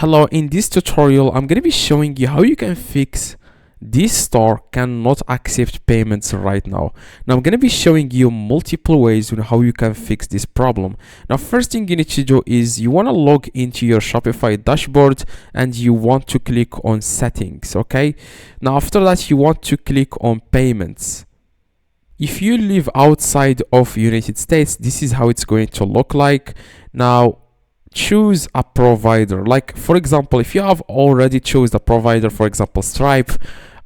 Hello, in this tutorial I'm going to be showing you how you can fix this store cannot accept payments right now. Now I'm going to be showing you multiple ways on how you can fix this problem. Now first thing you need to do is you want to log into your Shopify dashboard and you want to click on settings. Okay, now after that you want to click on payments. If you live outside of United States, this is how it's going to look like. Now choose a provider. Like for example, if you have already chosen a provider, for example Stripe,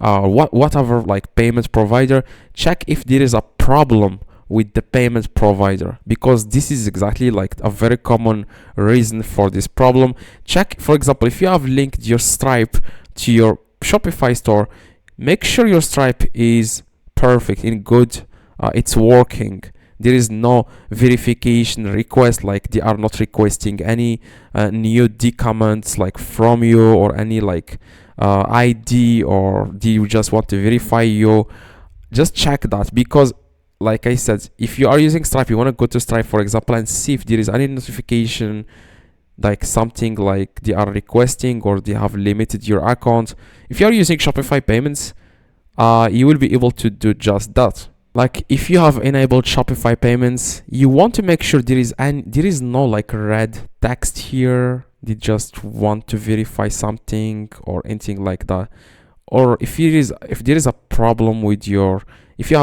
whatever like payment provider, check if there is a problem with the payment provider, because this is exactly like a very common reason for this problem. Check, for example, if you have linked your Stripe to your Shopify store, make sure your Stripe is perfect, in good, it's working. There is no verification request, like they are not requesting any new documents like from you, or any like ID, or do you just want to verify you. Just check that, because like I said, if you are using Stripe, you want to go to Stripe for example and see if there is any notification, like something like they are requesting or they have limited your account. If you are using Shopify Payments, you will be able to do just that. Like if you have enabled Shopify Payments, you want to make sure there is no like red text here. They just want to verify something or anything like that. Or if there is a problem with your, if you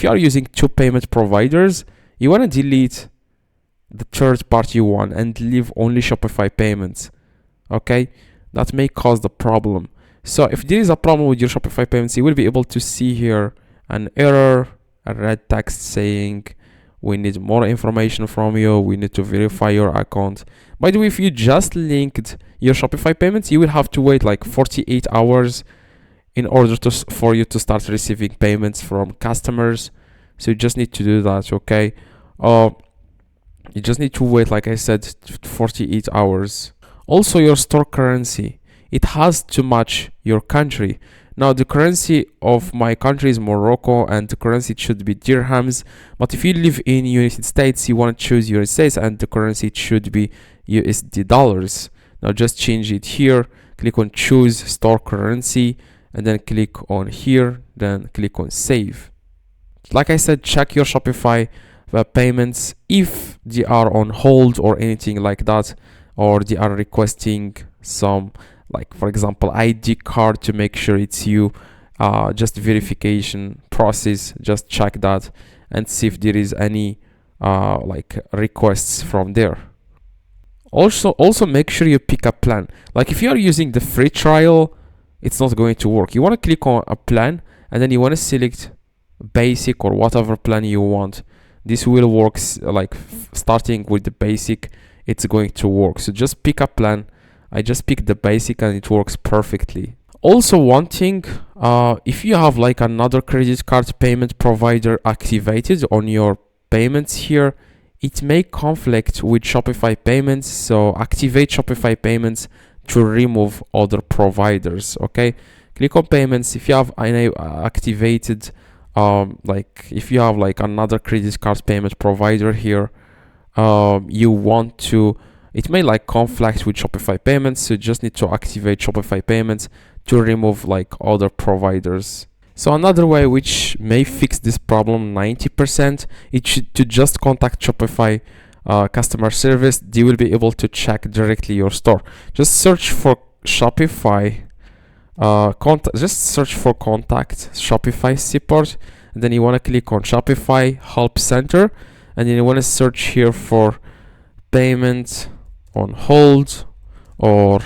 are using two payment providers, you want to delete the third party one and leave only Shopify Payments. Okay, that may cause the problem. So if there is a problem with your Shopify Payments, you will be able to see here an error, a red text saying we need more information from you, we need to verify your account. By the way, if you just linked your Shopify Payments, you will have to wait like 48 hours in order for you to start receiving payments from customers. So you just need to do that. Okay, you just need to wait, like I said, 48 hours. Also, your store currency, it has to match your country. Now the currency of my country is Morocco and the currency should be dirhams, but if you live in United States, you want to choose United States and the currency should be USD dollars. Now just change it here, click on choose store currency and then click on here, then click on save. Like I said, check your Shopify payments if they are on hold or anything like that, or they are requesting some, like for example ID card to make sure it's you, just verification process. Just check that and see if there is any like requests from there. Also make sure you pick a plan. Like if you are using the free trial, it's not going to work. You want to click on a plan and then you want to select basic or whatever plan you want. This will work, like starting with the basic, it's going to work. So just pick a plan. I just picked the basic and it works perfectly. Also one thing, if you have like another credit card payment provider activated on your payments here, it may conflict with Shopify Payments. So activate Shopify Payments to remove other providers. Okay, click on payments. If you have activated, like if you have like another credit card payment provider here, you want to, it may like conflict with Shopify Payments, so you just need to activate Shopify Payments to remove like other providers. So another way which may fix this problem 90%, it should to just contact Shopify customer service. They will be able to check directly your store. Just search for Shopify just search for contact Shopify support, and then you want to click on Shopify Help Center, and then you want to search here for payment on hold, or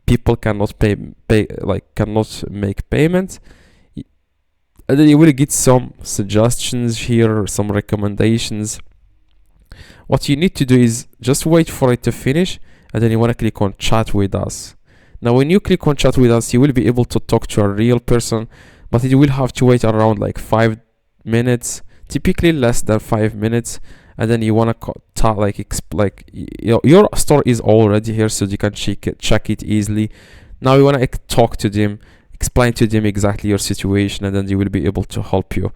people cannot cannot make payments. And then you will get some suggestions here, some recommendations. What you need to do is just wait for it to finish, and then you want to click on chat with us. Now when you click on chat with us, you will be able to talk to a real person, but you will have to wait around like 5 minutes, typically less than 5 minutes. And then you want to your store is already here, so you can check it easily. Now you want to talk to them, explain to them exactly your situation, and then they will be able to help you.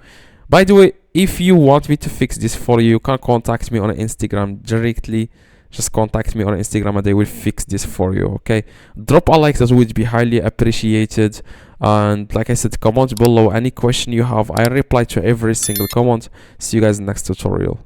By the way, if you want me to fix this for you, you can contact me on Instagram directly. just contact me on Instagram and they will fix this for you. Okay, drop a like, that would be highly appreciated. And like I said, comment below any question you have. I reply to every single comment. See you guys in the next tutorial.